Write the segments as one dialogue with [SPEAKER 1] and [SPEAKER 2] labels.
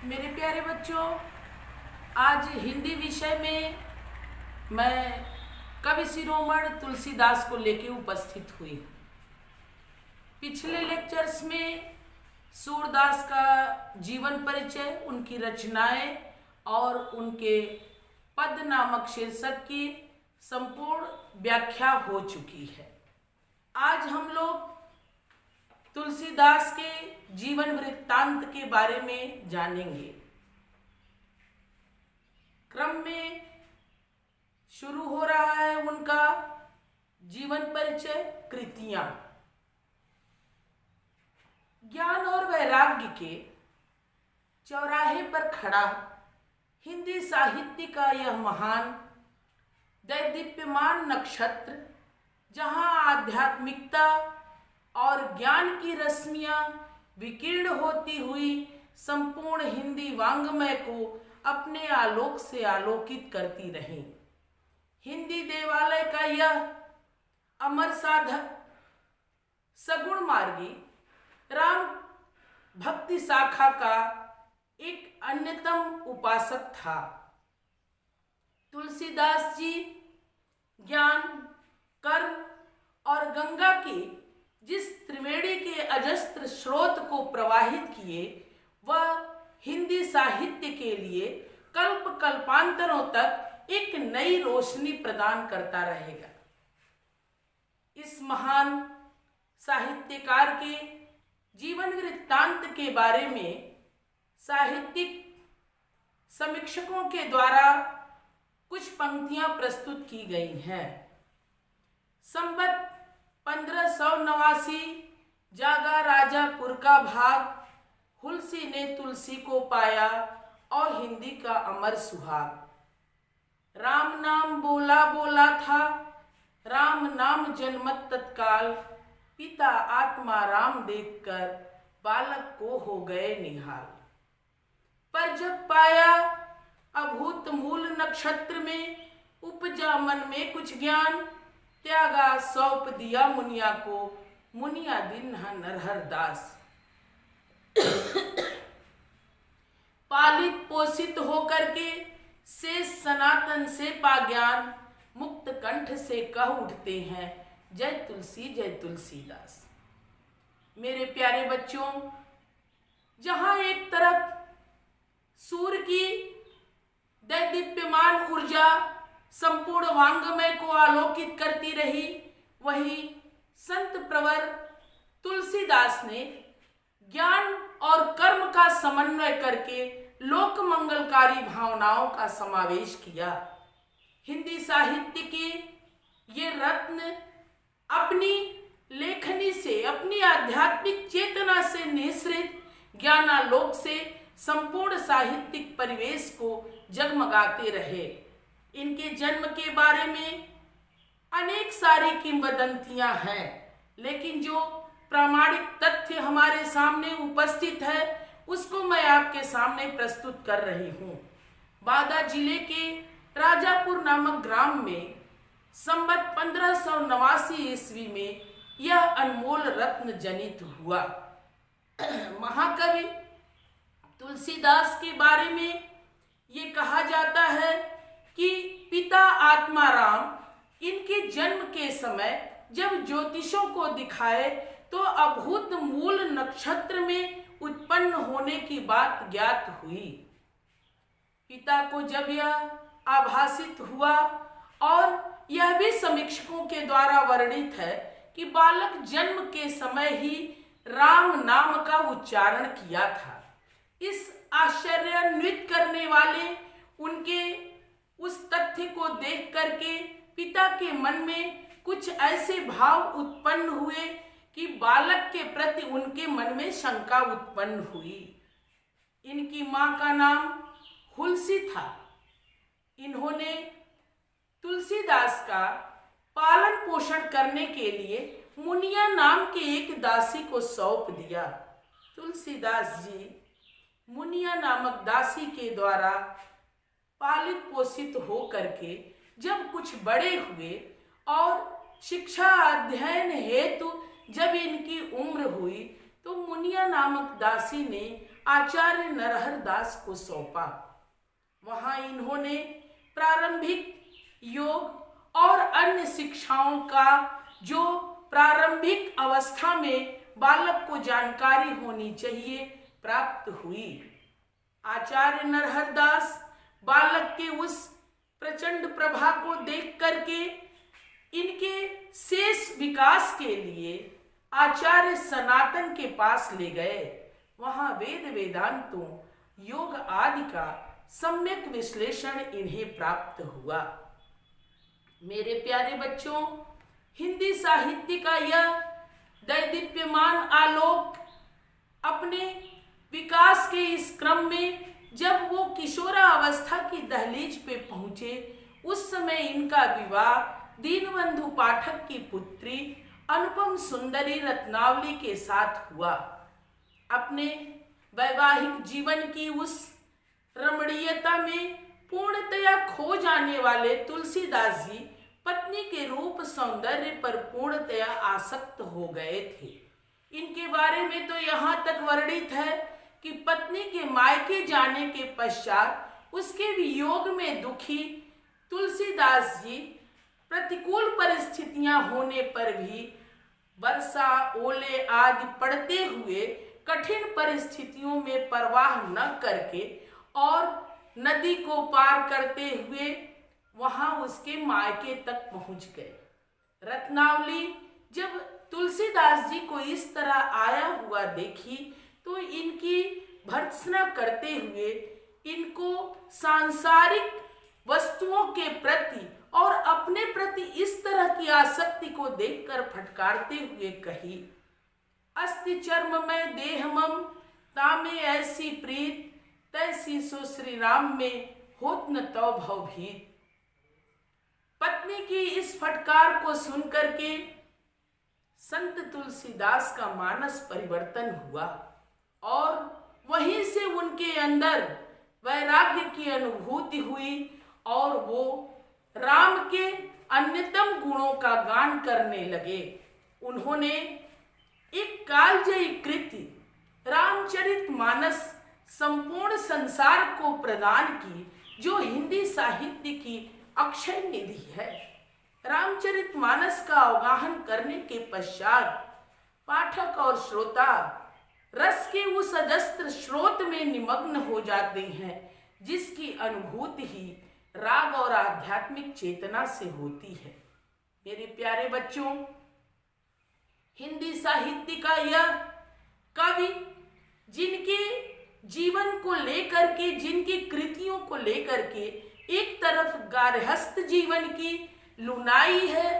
[SPEAKER 1] मेरे प्यारे बच्चों, आज हिंदी विषय में मैं कवि शिरोमणि तुलसीदास को लेकर उपस्थित हुई। पिछले लेक्चर्स में सूरदास का जीवन परिचय, उनकी रचनाएं और उनके पद नामक शीर्षक की संपूर्ण व्याख्या हो चुकी है। आज हम लोग तुलसीदास के जीवन वृत्तांत के बारे में जानेंगे। क्रम में शुरू हो रहा है उनका जीवन परिचय, कृतियां। ज्ञान और वैराग्य के चौराहे पर खड़ा हिंदी साहित्य का यह महान दैदीप्यमान नक्षत्र, जहां आध्यात्मिकता और ज्ञान की रश्मियां विकीर्ण होती हुई संपूर्ण हिंदी वाङ्मय को अपने आलोक से आलोकित करती रहीं। हिंदी देवालय का यह अमर साधक सगुण मार्गी राम भक्ति शाखा का एक अन्यतम उपासक था। तुलसीदास जी ज्ञान, कर्म और गंगा के जिस त्रिवेणी के अजस्त्र स्रोत को प्रवाहित किए, वह हिंदी साहित्य के लिए कल्प कल्पांतरों तक एक नई रोशनी प्रदान करता रहेगा। इस महान साहित्यकार के जीवन वृत्तांत के बारे में साहित्यिक समीक्षकों के द्वारा कुछ पंक्तियां प्रस्तुत की गई हैं। संवत 1589 जागा राजापुर का भाग, हुलसी ने तुलसी को पाया और हिंदी का अमर सुहाग। राम नाम बोला बोला था, राम नाम जन्मत तत्काल, पिता आत्मा राम देखकर बालक को हो गए निहाल। पर जब पाया अभूत मूल नक्षत्र में, उपजा मन में कुछ ज्ञान, त्यागा सौंप दिया मुनिया को, मुनिया दिन नरहर दास। पालित पोषित होकर के से सनातन से पा ज्ञान, मुक्त कंठ से कह उठते हैं जय तुलसी जय तुलसीदास। मेरे प्यारे बच्चों, जहां एक तरफ सूर्य की दैदीप्यमान ऊर्जा संपूर्ण वाङ्मय को आलोकित करती रही, वहीं संत प्रवर तुलसीदास ने ज्ञान और कर्म का समन्वय करके लोक मंगलकारी भावनाओं का समावेश किया। हिंदी साहित्य के ये रत्न अपनी लेखनी से, अपनी आध्यात्मिक चेतना से निःसृत ज्ञानालोक से संपूर्ण साहित्यिक परिवेश को जगमगाते रहे। इनके जन्म के बारे में अनेक सारी किंवदंतियां हैं, लेकिन जो प्रामाणिक तथ्य हमारे सामने उपस्थित है उसको मैं आपके सामने प्रस्तुत कर रही हूँ। बादा जिले के राजापुर नामक ग्राम में संवत 1589 ईस्वी में यह अनमोल रत्न जनित हुआ। महाकवि तुलसीदास के बारे में ये कहा जाता है कि पिता आत्मा राम इनके जन्म के समय जब ज्योतिषों को दिखाए तो अभूत मूल नक्षत्र में उत्पन्न होने की बात ज्ञात हुई। पिता को जब यह आभासित हुआ, और यह भी समीक्षकों के द्वारा वर्णित है कि बालक जन्म के समय ही राम नाम का उच्चारण किया था। इस आश्चर्यान्वित करने वाले उनके उस तथ्य को देख करके पिता के मन में कुछ ऐसे भाव उत्पन्न हुए कि बालक के प्रति उनके मन में शंका उत्पन्न हुई। इनकी मां का नाम हुलसी था। इन्होंने तुलसीदास का पालन पोषण करने के लिए मुनिया नाम के एक दासी को सौंप दिया। तुलसीदास जी मुनिया नामक दासी के द्वारा पालित पोषित हो करके जब कुछ बड़े हुए और शिक्षा अध्ययन हेतु जब इनकी उम्र हुई, तो मुनिया नामक दासी ने आचार्य नरहर दास को सौंपा। वहां इन्होंने प्रारंभिक योग और अन्य शिक्षाओं का जो प्रारंभिक अवस्था में बालक को जानकारी होनी चाहिए प्राप्त हुई। आचार्य नरहर दास बालक के उस प्रचंड प्रभा को देख करके इनके शेष विकास के लिए आचार्य सनातन के पास ले गए। वहां वेद वेदांतों योग आदि का सम्यक विश्लेषण इन्हें प्राप्त हुआ। मेरे प्यारे बच्चों, हिंदी साहित्य का यह दैदीप्यमान आलोक अपने विकास के इस क्रम में जब वो किशोरावस्था की दहलीज पे पहुंचे, उस समय इनका विवाह दीनबंधु पाठक की पुत्री अनुपम सुंदरी रत्नावली के साथ हुआ। अपने वैवाहिक जीवन की उस रमणीयता में पूर्णतया खो जाने वाले तुलसीदास जी पत्नी के रूप सौंदर्य पर पूर्णतया आसक्त हो गए थे। इनके बारे में तो यहाँ तक वर्णित है कि पत्नी के मायके जाने के पश्चात उसके वियोग में दुखी तुलसीदास जी प्रतिकूल परिस्थितियां होने पर भी वर्षा ओले आदि पड़ते हुए कठिन परिस्थितियों में परवाह न करके और नदी को पार करते हुए वहां उसके मायके तक पहुंच गए। रत्नावली जब तुलसीदास जी को इस तरह आया हुआ देखी तो इनकी भर्त्सना करते हुए इनको सांसारिक वस्तुओं के प्रति और अपने प्रति इस तरह की आसक्ति को देखकर फटकारते हुए कही, अस्ति चर्म में देह मम तामे ऐसी प्रीत तैसी सो श्री राम में होत न तौ भवभीत। पत्नी की इस फटकार को सुनकर के संत तुलसीदास का मानस परिवर्तन हुआ और वहीं से उनके अंदर वैराग्य की अनुभूति हुई और वो राम के अन्यतम गुणों का गान करने लगे। उन्होंने एक कालजयी कृति रामचरितमानस संपूर्ण संसार को प्रदान की, जो हिंदी साहित्य की अक्षय निधि है। रामचरितमानस का अवगाहन करने के पश्चात पाठक और श्रोता रस के उस अजस्त्र स्रोत में निमग्न हो जाते हैं, जिसकी अनुभूति ही राग और आध्यात्मिक चेतना से होती है। मेरे प्यारे बच्चों, हिंदी साहित्य का यह कवि जिनके जीवन को लेकर के, जिनकी कृतियों को लेकर के एक तरफ गार्हस्थ जीवन की लुनाई है,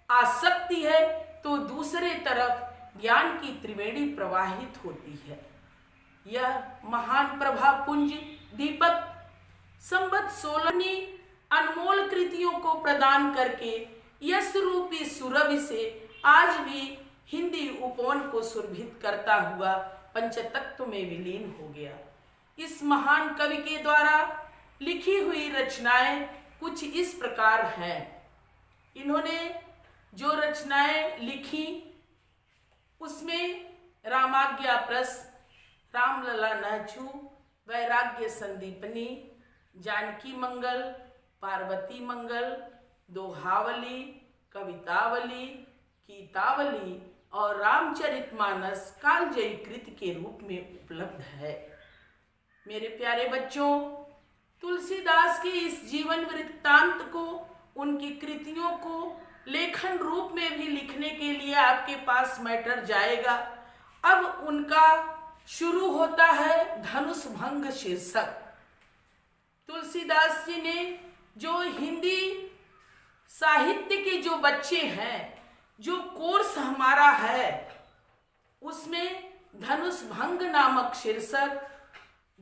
[SPEAKER 1] आसक्ति है, तो दूसरे तरफ ज्ञान की त्रिवेणी प्रवाहित होती है। यह महान प्रभा पुंज दीपक संबत 16वीं अनमोल कृतियों को प्रदान करके यश रूपी सुरभि से आज भी हिंदी उपवन को सुरभित करता हुआ पंचतत्व में विलीन हो गया। इस महान कवि के द्वारा लिखी हुई रचनाएं कुछ इस प्रकार हैं। इन्होंने जो रचनाएं लिखी उसमें रामाज्ञा प्रस, रामलला नहचू, वैराग्य संदीपनी, जानकी मंगल, पार्वती मंगल, दोहावली, कवितावली, गीतावली और रामचरितमानस कालजयी कृति के रूप में उपलब्ध है। मेरे प्यारे बच्चों, तुलसीदास के इस जीवन वृत्तांत को, उनकी कृतियों को लेखन रूप में भी लिखने के लिए आपके पास मैटर जाएगा। अब उनका शुरू होता है धनुष भंग शीर्षक। तुलसीदास जी ने जो हिंदी साहित्य के जो बच्चे हैं, जो कोर्स हमारा है, उसमें धनुष भंग नामक शीर्षक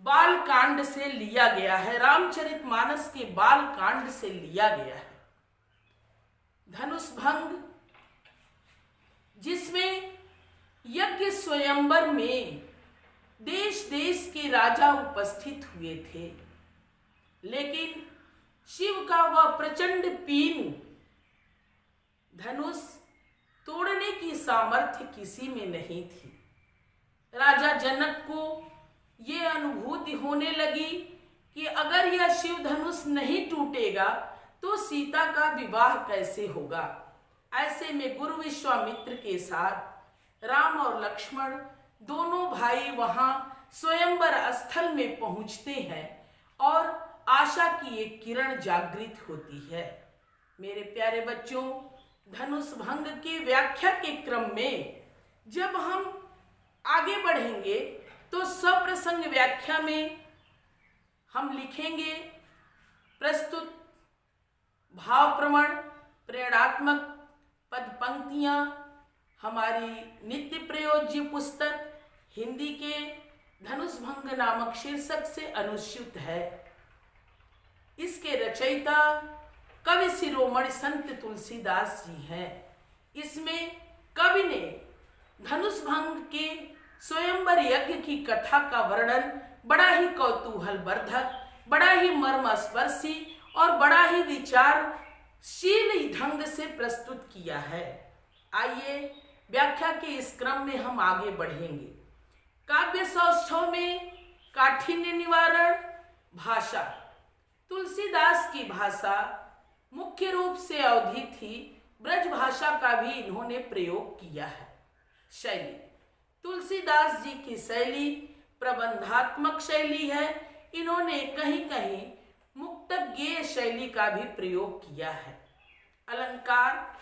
[SPEAKER 1] बाल कांड से लिया गया है, रामचरितमानस के बाल कांड से लिया गया है। धनुष भंग जिसमें यज्ञ स्वयंवर में देश देश के राजा उपस्थित हुए थे, लेकिन शिव का वह प्रचंड पीन धनुष तोड़ने की सामर्थ्य किसी में नहीं थी। राजा जनक को ये अनुभूति होने लगी कि अगर यह शिव धनुष नहीं टूटेगा तो सीता का विवाह कैसे होगा। ऐसे में गुरु विश्वामित्र के साथ राम और लक्ष्मण दोनों भाई वहां स्वयंवर स्थल में पहुंचते हैं और आशा की एक किरण जागृत होती है। मेरे प्यारे बच्चों, धनुष भंग की व्याख्या के क्रम में जब हम आगे बढ़ेंगे तो सप्रसंग व्याख्या में हम लिखेंगे प्रस्तुत भाव प्रवण प्रेरणात्मक पद पंक्तियां हमारी नित्य प्रयोज्य पुस्तक हिंदी के धनुष भंग नामक शीर्षक से अनुस्यूत है। इसके रचयिता कवि शिरोमणि संत तुलसीदास जी हैं। इसमें कवि ने धनुष भंग के स्वयंवर यज्ञ की कथा का वर्णन बड़ा ही कौतूहलवर्धक, बड़ा ही मर्मस्पर्शी और बड़ा ही विचारशील ढंग से प्रस्तुत किया है। आइए व्याख्या के इस क्रम में हम आगे बढ़ेंगे। काव्य सौष्ठव में काठिन्य निवारण भाषा। तुलसीदास की भाषा मुख्य रूप से अवधि थी, ब्रज भाषा का भी इन्होंने प्रयोग किया है। शैली, तुलसीदास जी की शैली प्रबंधात्मक शैली है। इन्होंने कहीं कहीं मुक्तज्ञेय शैली का भी प्रयोग किया है। अलंकार,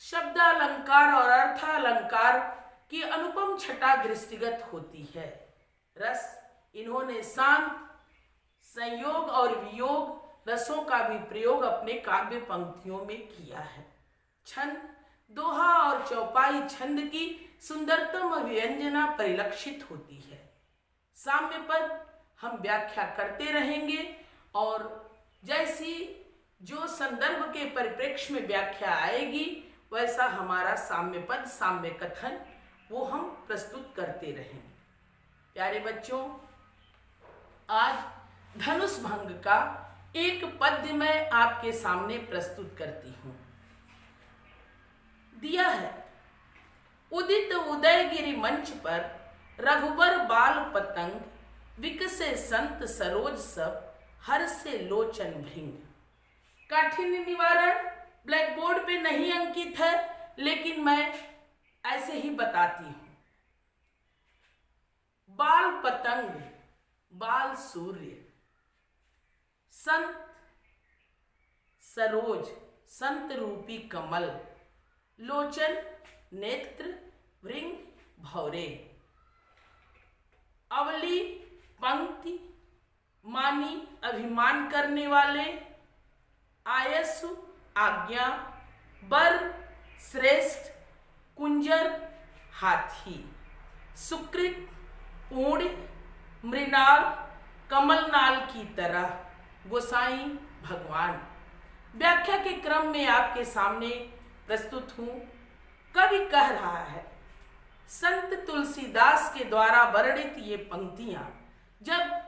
[SPEAKER 1] शब्द अलंकार और अर्थ अलंकार की अनुपम छटा दृष्टिगत होती है। रस, इन्होंने शांत, संयोग और वियोग रसों का भी प्रयोग अपने काव्य पंक्तियों में किया है। छंद, दोहा और चौपाई छंद की सुंदरतम व्यंजना परिलक्षित होती है। साम्य पद हम व्याख्या करते रहेंगे और जैसी जो संदर्भ के परिप्रेक्ष्य में व्याख्या आएगी वैसा हमारा साम्य पद, साम्य कथन वो हम प्रस्तुत करते रहेंगे। प्यारे बच्चों, आज धनुष भंग का एक पद्य मैं आपके सामने प्रस्तुत करती हूं। दिया है, उदित उदयगिरि मंच पर रघुबर बाल पतंग, विकसे संत सरोज सब, हर से लोचन भृंग। काठिन्य निवारण ब्लैक बोर्ड पे नहीं अंकित है, लेकिन मैं ऐसे ही बताती हूं। बाल पतंग, बाल सूर्य, संत सरोज, संत रूपी कमल, लोचन नेत्र, भृंग भौरे। अवली पंक्ति मानी अभिमान करने वाले, आयस्सु आज्ञा, बर श्रेष्ठ, कुंजर हाथी, सुकृत पूर्ण, मृणाल कमलनाल की तरह, गोसाई भगवान। व्याख्या के क्रम में आपके सामने प्रस्तुत हूं। कवि कह रहा है, संत तुलसीदास के द्वारा वर्णित ये पंक्तियां जब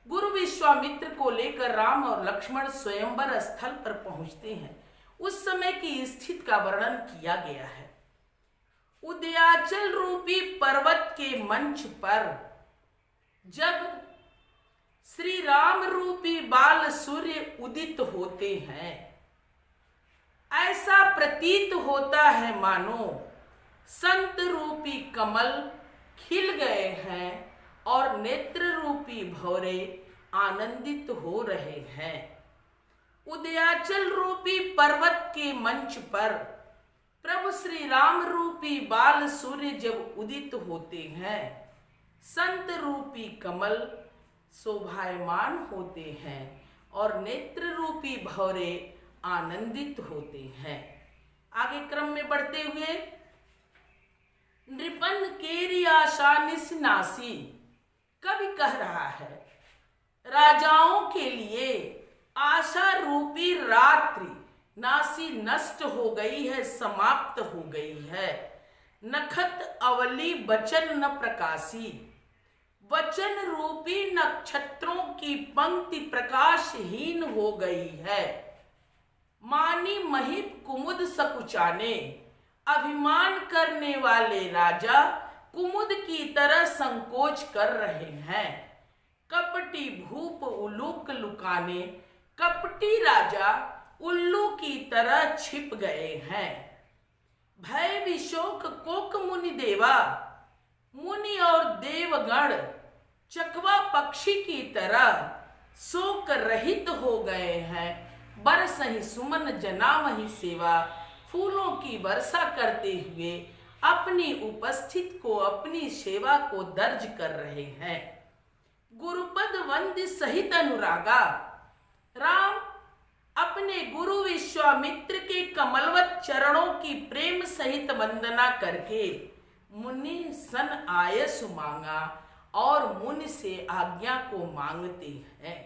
[SPEAKER 1] गुरु विश्वामित्र को लेकर राम और लक्ष्मण स्वयंवर स्थल पर पहुंचते हैं, उस समय की स्थिति का वर्णन किया गया है। उदयाचल रूपी पर्वत के मंच पर जब श्री राम रूपी बाल सूर्य उदित होते हैं, ऐसा प्रतीत होता है मानो संत रूपी कमल खिल गए हैं और नेत्र रूपी भौरे आनंदित हो रहे हैं। उदयाचल रूपी पर्वत के मंच पर प्रभु श्री राम रूपी बाल सूर्य जब उदित होते हैं, संत रूपी कमल शोभायमान होते हैं और नेत्र रूपी भौरे आनंदित होते हैं। आगे क्रम में बढ़ते हुए, नृपन केरी आशा निसनासी। कवि कह रहा है, राजाओं के लिए आशा रूपी रात्रि नासी नष्ट हो गई है, समाप्त हो गई है। नखत अवली वचन न प्रकाशी, वचन रूपी नक्षत्रों की पंक्ति प्रकाशहीन हो गई है। मानी महिप कुमुद सकुचाने, अभिमान करने वाले राजा कुमुद की तरह संकोच कर रहे हैं। कपटी भूप उलूक लुकाने, कपटी राजा उल्लू की तरह छिप गए हैं। भय विशोक कोक मुनि देवा, मुनि और देवगण चकवा पक्षी की तरह शोक रहित हो गए हैं। बरसहि सुमन जनामहि सेवा, फूलों की वर्षा करते हुए अपनी उपस्थित को, अपनी सेवा को दर्ज कर रहे हैं। गुरुपद वंद्य सहित अनुरागा, राम अपने गुरु विश्वामित्र के कमलवत चरणों की प्रेम सहित वंदना करके मुनि सन आयस मांगा और मुनि से आज्ञा को मांगते हैं।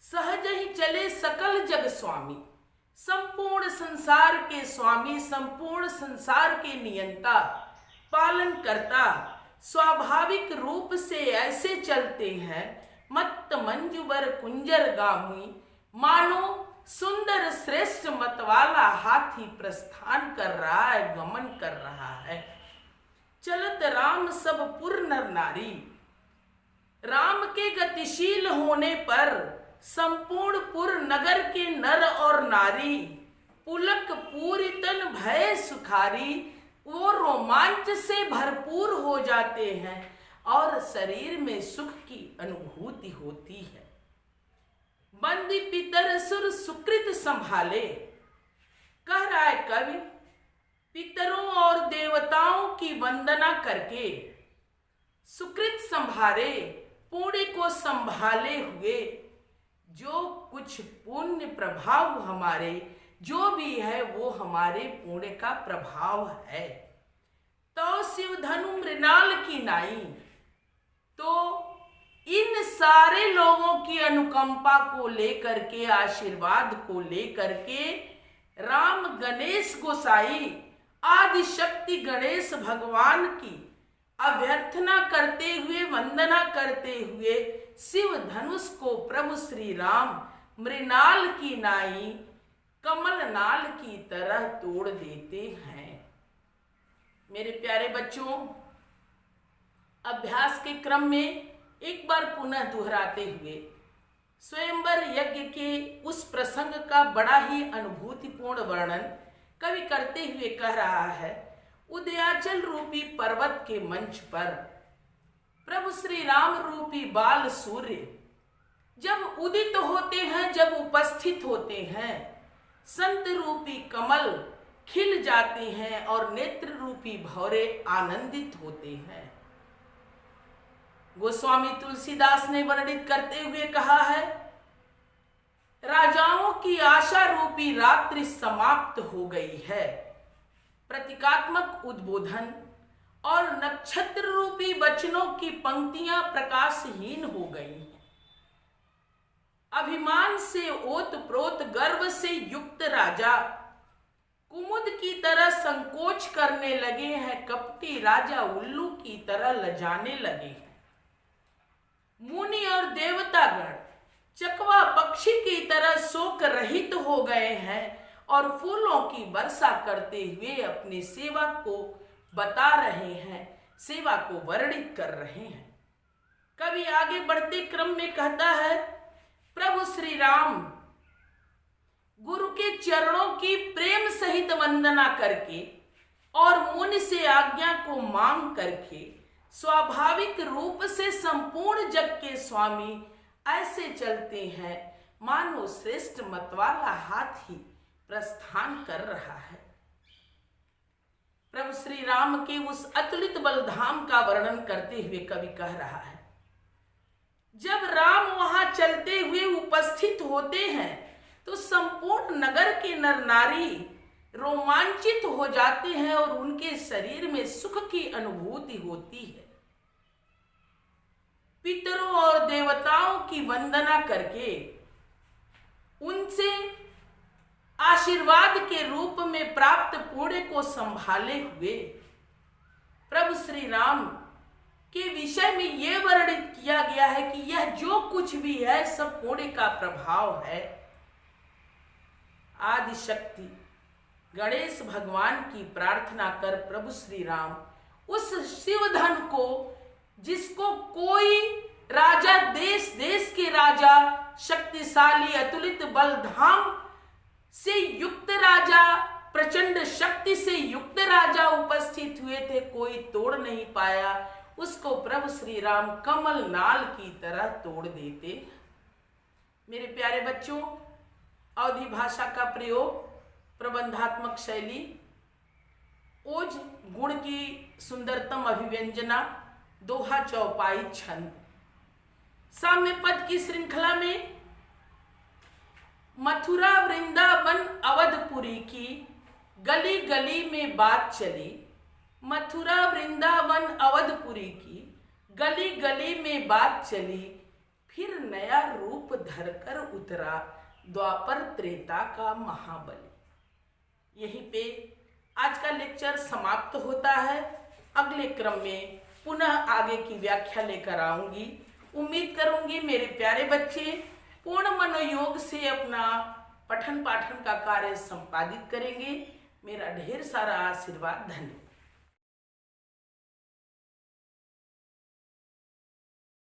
[SPEAKER 1] सहज ही चले सकल जग स्वामी, संपूर्ण संसार के स्वामी, संपूर्ण संसार के नियंता, पालन करता, स्वाभाविक रूप से ऐसे चलते हैं। मत्त मंजुबर कुंजर गामी, मानो सुंदर श्रेष्ठ मत वाला हाथी प्रस्थान कर रहा है, गमन कर रहा है। चलत राम सब पुर नर नारी, राम के गतिशील होने पर संपूर्ण पुर नगर के नर और नारी पुलक पूरी तन भय सुखारी, वो रोमांच से भरपूर हो जाते हैं और शरीर में सुख की अनुभूति होती है। बंदी पितर सुर सुकृत संभाले, कह रहा है कवि, पितरों और देवताओं की वंदना करके सुकृत संभाले, पुण्य को संभाले हुए जो कुछ पुण्य प्रभाव हमारे जो भी है वो हमारे पुण्य का प्रभाव है। तो शिव धनु मृणाल की नाई, तो इन सारे लोगों की अनुकंपा को लेकर के, आशीर्वाद को लेकर के राम गणेश गोसाई आदि शक्ति गणेश भगवान की अभ्यर्थना करते हुए, वंदना करते हुए शिव धनुष को प्रभु श्री राम मृणाल की नाई, कमल नाल की तरह तोड़ देते हैं। मेरे प्यारे बच्चों, अभ्यास के क्रम में एक बार पुनः दोहराते हुए स्वयंवर यज्ञ के उस प्रसंग का बड़ा ही अनुभूतिपूर्ण वर्णन कवि करते हुए कह रहा है। उदयाचल रूपी पर्वत के मंच पर प्रभु श्री राम रूपी बाल सूर्य जब उदित होते हैं, जब उपस्थित होते हैं, संत रूपी कमल खिल जाते हैं और नेत्र रूपी भौरे आनंदित होते हैं। गोस्वामी तुलसीदास ने वर्णित करते हुए कहा है, राजाओं की आशा रूपी रात्रि समाप्त हो गई है। प्रतीकात्मक उद्बोधन और नक्षत्र रूपी वचनों की पंक्तियां प्रकाशहीन हो गई। अभिमान से ओत प्रोत गर्व से युक्त राजा कुमुद की तरह संकोच करने लगे हैं, कपटी राजा उल्लू की तरह लजाने लगे हैं। मुनि और देवतागण चकवा पक्षी की तरह शोक रहित हो गए हैं और फूलों की वर्षा करते हुए अपनी सेवा को बता रहे हैं, सेवा को वर्णित कर रहे हैं। कवि आगे बढ़ते क्रम में कहता है, प्रभु श्री राम गुरु के चरणों की प्रेम सहित वंदना करके और मुनि से आज्ञा को मांग करके स्वाभाविक रूप से संपूर्ण जग के स्वामी ऐसे चलते हैं मानो श्रेष्ठ मतवाला हाथी प्रस्थान कर रहा है। प्रभु श्री राम के उस अतुलित बलधाम का वर्णन करते हुए कवि कह रहा है, जब राम वहां चलते हुए उपस्थित होते हैं तो संपूर्ण नगर के नर नारी रोमांचित हो जाते हैं और उनके शरीर में सुख की अनुभूति होती है। पितरों और देवताओं की वंदना करके उनसे आशीर्वाद के रूप में प्राप्त पुण्य को संभाले हुए प्रभु श्री राम के विषय में यह वर्णित किया गया है कि यह जो कुछ भी है सब पुण्य का प्रभाव है। आदि शक्ति गणेश भगवान की प्रार्थना कर प्रभु श्री राम उस शिव धन को, जिसको कोई राजा, देश देश के राजा, शक्तिशाली अतुलित बल धाम से युक्त राजा, प्रचंड शक्ति से युक्त राजा उपस्थित हुए थे, कोई तोड़ नहीं पाया। उसको प्रभु श्री राम कमल नाल की तरह तोड़ देते। मेरे प्यारे बच्चों, अवधी भाषा का प्रयोग, प्रबंधात्मक शैली, ओज गुण की सुंदरतम अभिव्यंजना, दोहा, चौपाई, छंद। साम्य पद की श्रृंखला में मथुरा वृंदावन अवधपुरी की गली गली में बात चली। मथुरा वृंदावन अवधपुरी की गली गली में बात चली, फिर नया रूप धरकर उतरा द्वापर त्रेता का महाबली। यहीं पे आज का लेक्चर समाप्त होता है। अगले क्रम में पुनः आगे की व्याख्या लेकर आऊंगी। उम्मीद करूंगी मेरे प्यारे बच्चे पूर्ण मनोयोग से अपना पठन पाठन का कार्य संपादित करेंगे। मेरा ढेर सारा आशीर्वाद। धन्यवाद।